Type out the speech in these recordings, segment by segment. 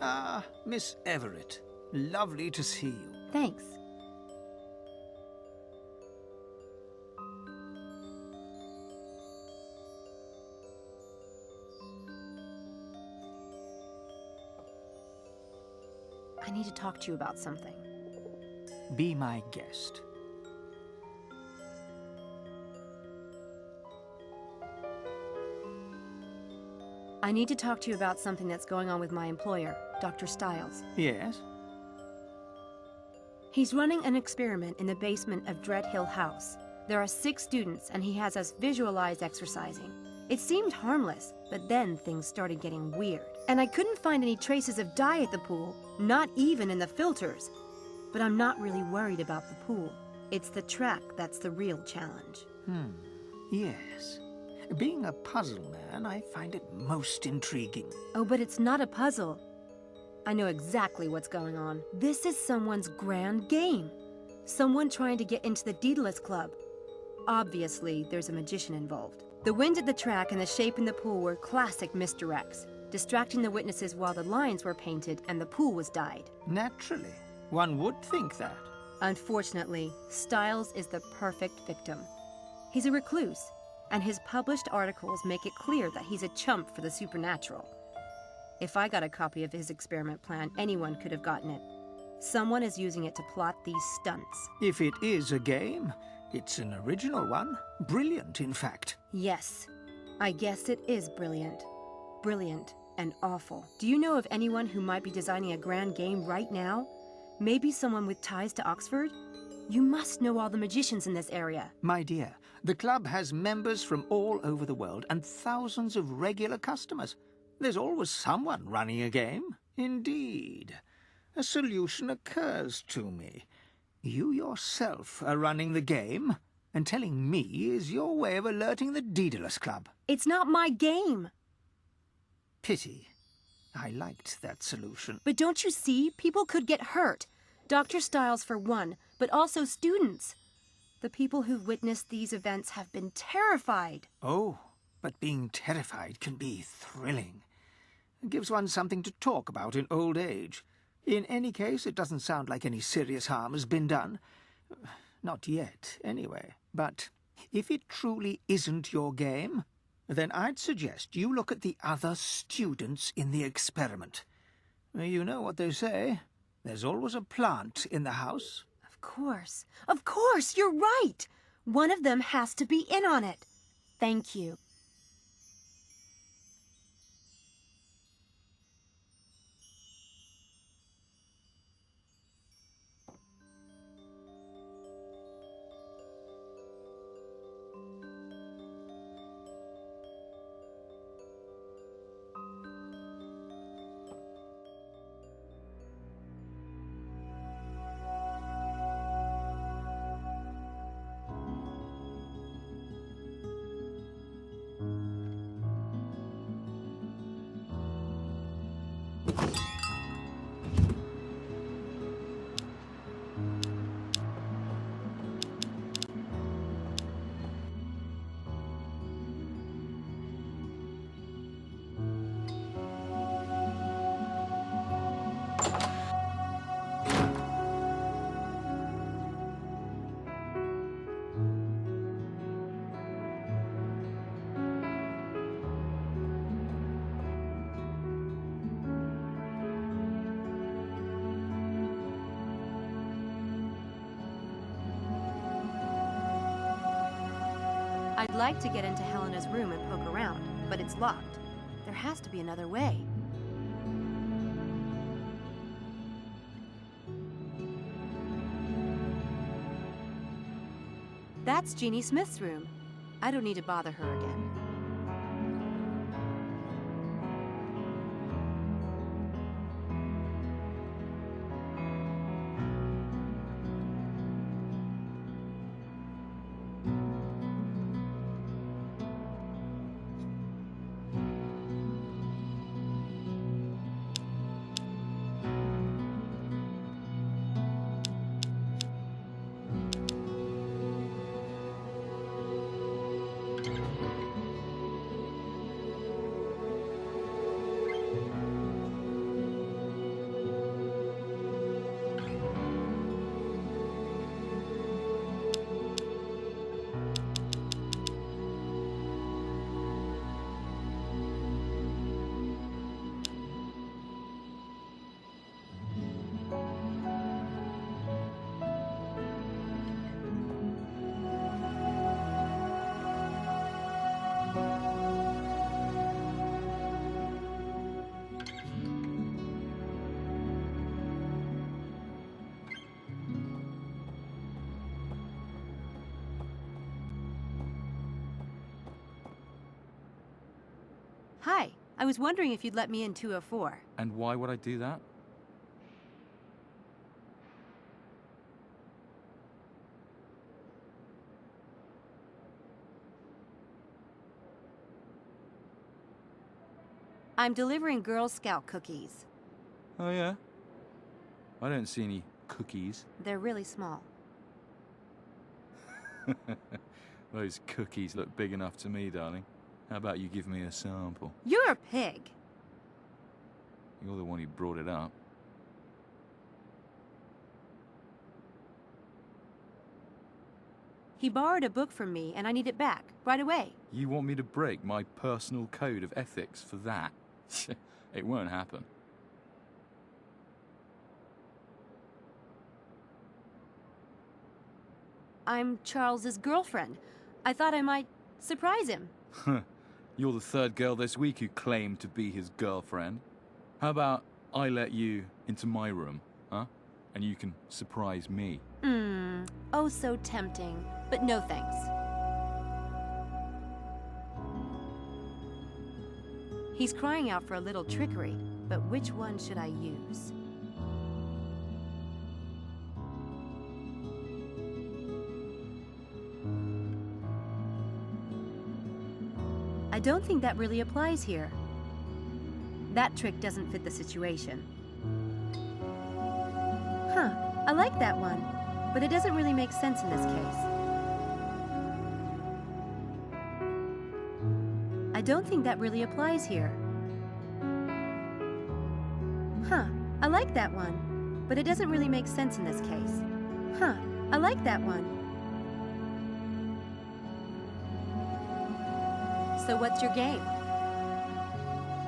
Ah, Miss Everett. Lovely to see you. Thanks. I need to talk to you about something. Be my guest. I need to talk to you about something that's going on with my employer, Dr. Stiles. Yes? He's running an experiment in the basement of Dread Hill House. There are 6 students, and he has us visualize exercising. It seemed harmless, but then things started getting weird. And I couldn't find any traces of dye at the pool, not even in the filters. But I'm not really worried about the pool. It's the track that's the real challenge. Yes. Being a puzzle man, I find it most intriguing. Oh, but it's not a puzzle. I know exactly what's going on. This is someone's grand game. Someone trying to get into the Daedalus Club. Obviously, there's a magician involved. The wind at the track and the shape in the pool were classic misdirects, distracting the witnesses while the lines were painted and the pool was dyed. Naturally. One would think that. Unfortunately, Stiles is the perfect victim. He's a recluse, and his published articles make it clear that he's a chump for the supernatural. If I got a copy of his experiment plan, anyone could have gotten it. Someone is using it to plot these stunts. If it is a game, it's an original one. Brilliant, in fact. Yes, I guess it is brilliant. Brilliant and awful. Do you know of anyone who might be designing a grand game right now? Maybe someone with ties to Oxford? You must know all the magicians in this area. My dear, the club has members from all over the world and thousands of regular customers. There's always someone running a game. Indeed. A solution occurs to me. You yourself are running the game, and telling me is your way of alerting the Daedalus Club. It's not my game. Pity. I liked that solution. But don't you see? People could get hurt. Dr. Stiles for one, but also students. The people who've witnessed these events have been terrified. Oh, but being terrified can be thrilling. It gives one something to talk about in old age. In any case, it doesn't sound like any serious harm has been done. Not yet, anyway. But if it truly isn't your game, then I'd suggest you look at the other students in the experiment. You know what they say. There's always a plant in the house. Of course, you're right. One of them has to be in on it. Thank you. I'd like to get into Helena's room and poke around, but it's locked. There has to be another way. That's Jeannie Smith's room. I don't need to bother her again. Hi. I was wondering if you'd let me in 204. And why would I do that? I'm delivering Girl Scout cookies. Oh, yeah? I don't see any cookies. They're really small. Those cookies look big enough to me, darling. How about you give me a sample? You're a pig. You're the one who brought it up. He borrowed a book from me, and I need it back, right away. You want me to break my personal code of ethics for that? It won't happen. I'm Charles's girlfriend. I thought I might surprise him. You're the third girl this week who claimed to be his girlfriend. How about I let you into my room, huh? And you can surprise me. Oh, so tempting. But no thanks. He's crying out for a little trickery, but which one should I use? I don't think that really applies here. That trick doesn't fit the situation. Huh, I like that one, but it doesn't really make sense in this case. I don't think that really applies here. Huh, I like that one, but it doesn't really make sense in this case. Huh, I like that one. So what's your game?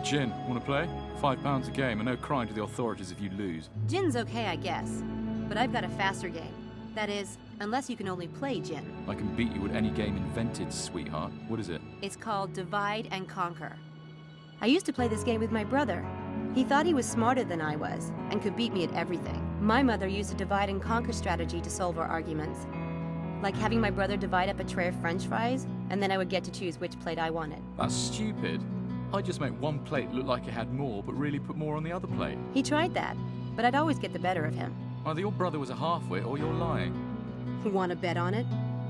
Gin, wanna play? £5 a game and no crying to the authorities if you lose. Gin's okay, I guess, but I've got a faster game. That is, unless you can only play gin. I can beat you at any game invented, sweetheart. What is it? It's called Divide and Conquer. I used to play this game with my brother. He thought he was smarter than I was and could beat me at everything. My mother used a divide and conquer strategy to solve our arguments. Like having my brother divide up a tray of French fries, and then I would get to choose which plate I wanted. That's stupid. I just make one plate look like it had more, but really put more on the other plate. He tried that, but I'd always get the better of him. Either your brother was a half-wit or you're lying. Want to bet on it?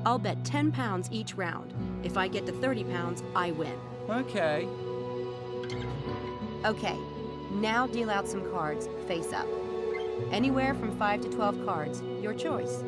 I'll bet 10 pounds each round. If I get to 30 pounds, I win. Okay. Okay, now deal out some cards, face up. Anywhere from 5 to 12 cards, your choice.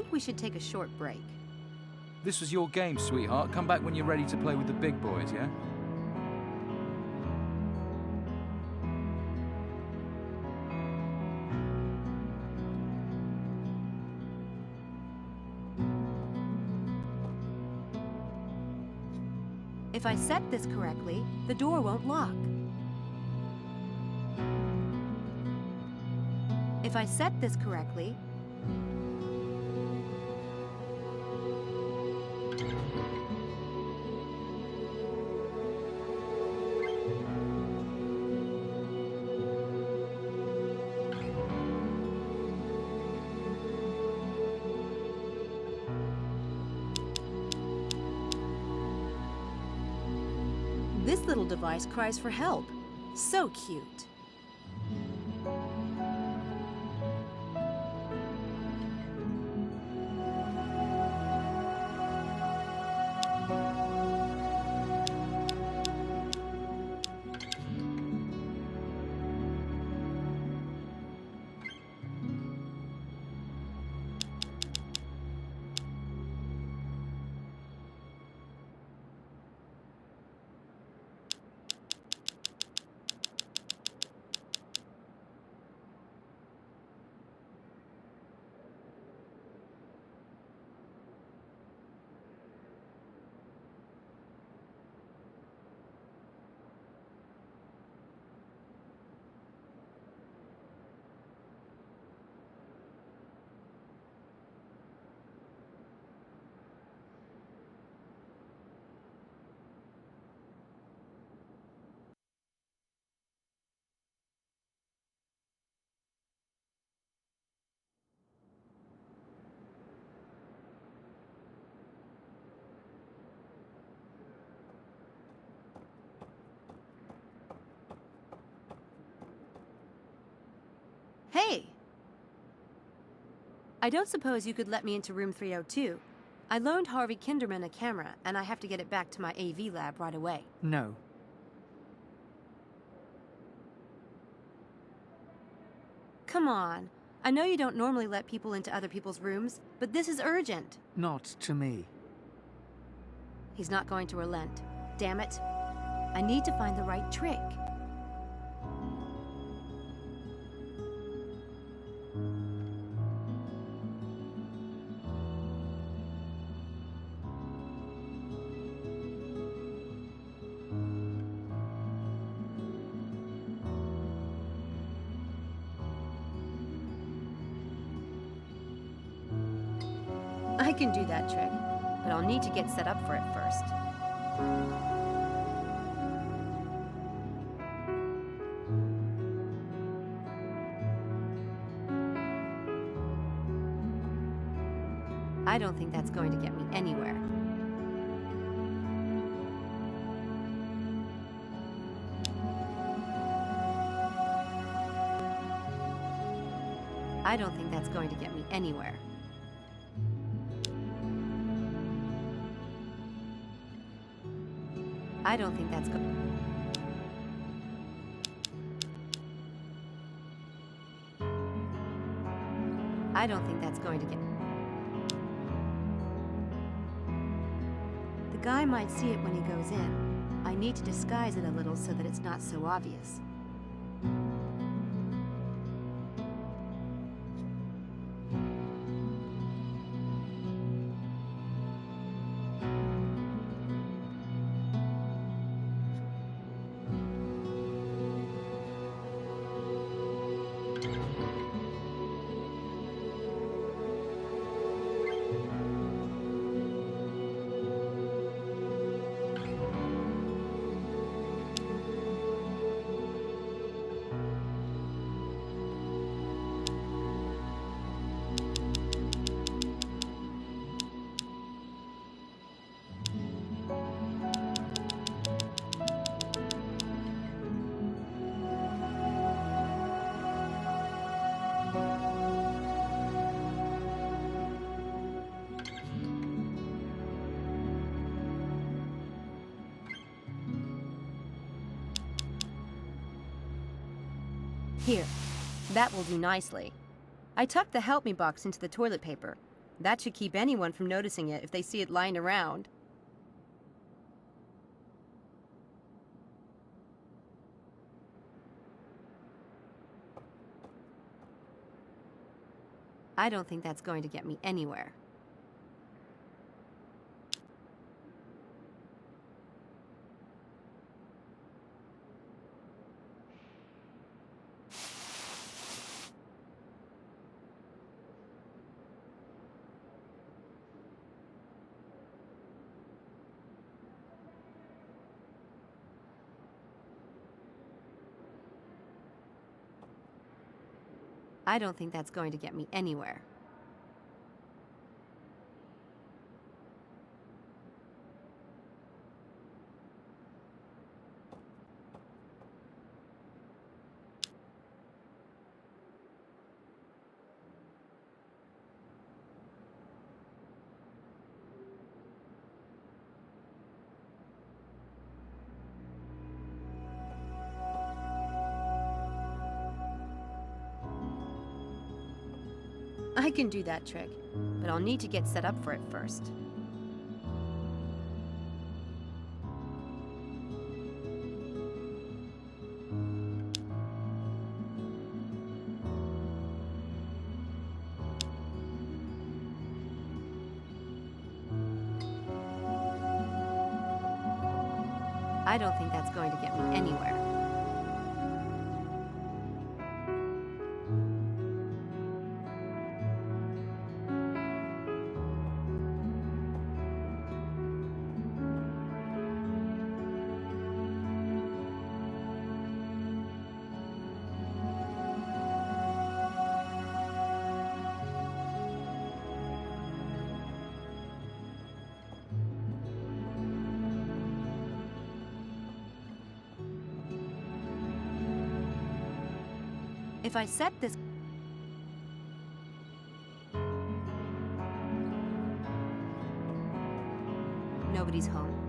think we should take a short break. This was your game, sweetheart. Come back when you're ready to play with the big boys, yeah? If I set this correctly, the door won't lock. If I set this correctly, this little device cries for help. So cute. Hey! I don't suppose you could let me into room 302. I loaned Harvey Kinderman a camera, and I have to get it back to my AV lab right away. No. Come on. I know you don't normally let people into other people's rooms, but this is urgent. Not to me. He's not going to relent. Damn it. I need to find the right trick. I can do that trick, but I'll need to get set up for it first. I don't think that's going to get me anywhere. I don't think that's going to get me anywhere. I don't think that's going. I don't think that's going to get. The guy might see it when he goes in. I need to disguise it a little so that it's not so obvious. Here, that will do nicely. I tucked the help me box into the toilet paper. That should keep anyone from noticing it if they see it lying around. I don't think that's going to get me anywhere. I don't think that's going to get me anywhere. I can do that trick, but I'll need to get set up for it first. I don't think that's going to get me anywhere. If I set this... Nobody's home.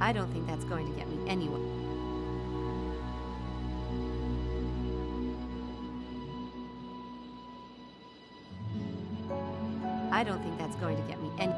I don't think that's going to get me anywhere. I don't think that's going to get me any...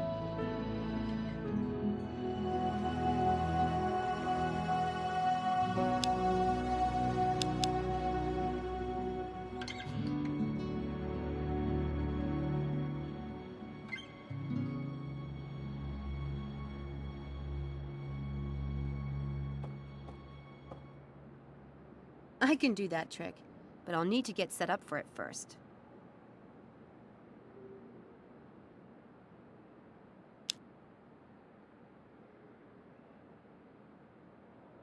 I can do that trick, but I'll need to get set up for it first.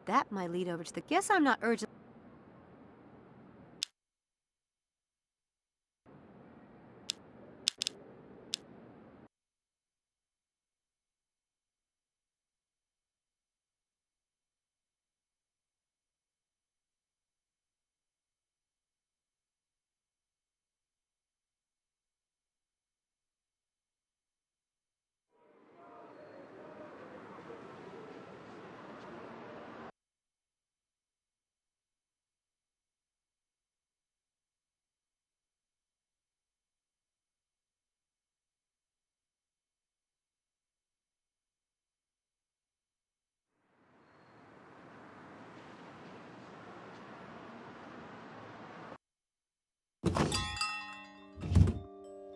That might lead over to the... Guess I'm not urgent...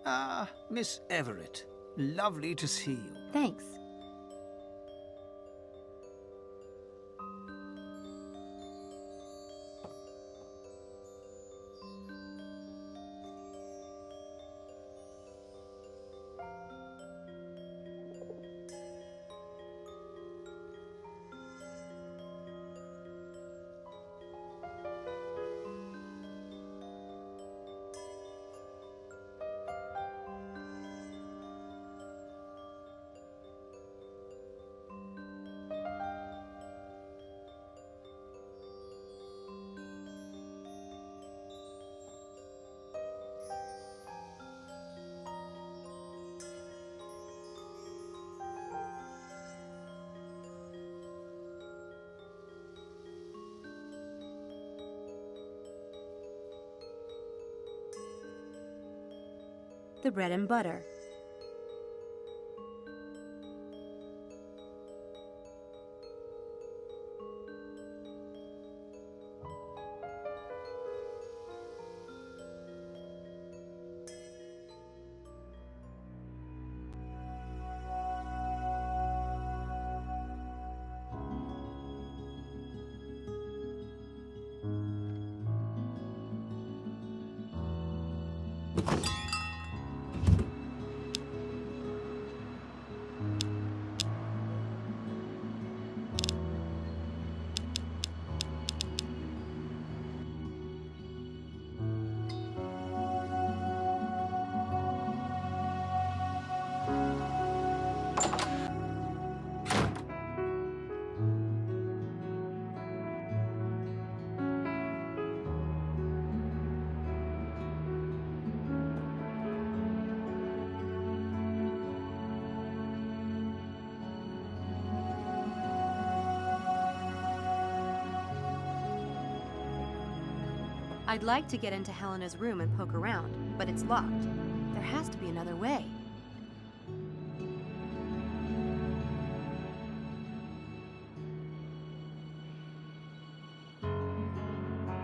Ah, Miss Everett. Lovely to see you. Thanks. the bread and butter. I'd like to get into Helena's room and poke around, but it's locked. There has to be another way.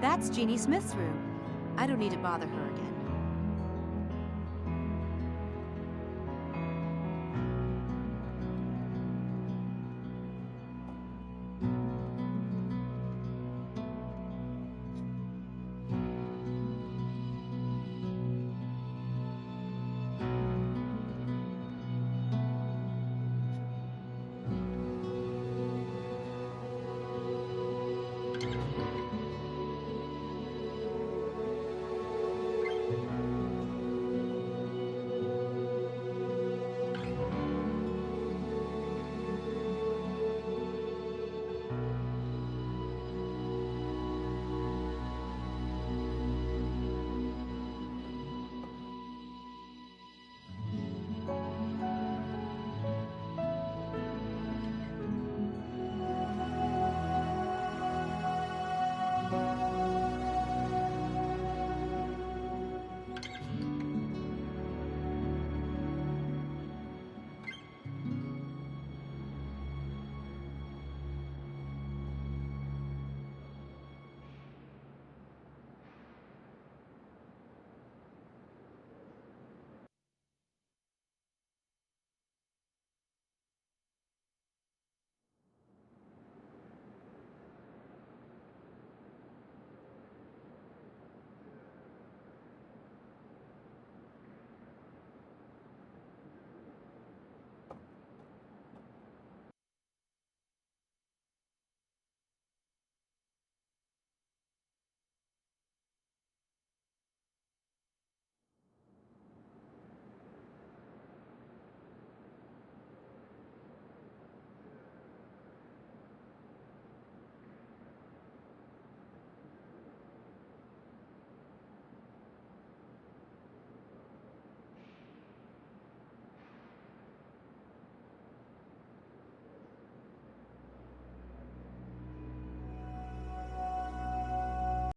That's Jeannie Smith's room. I don't need to bother her again.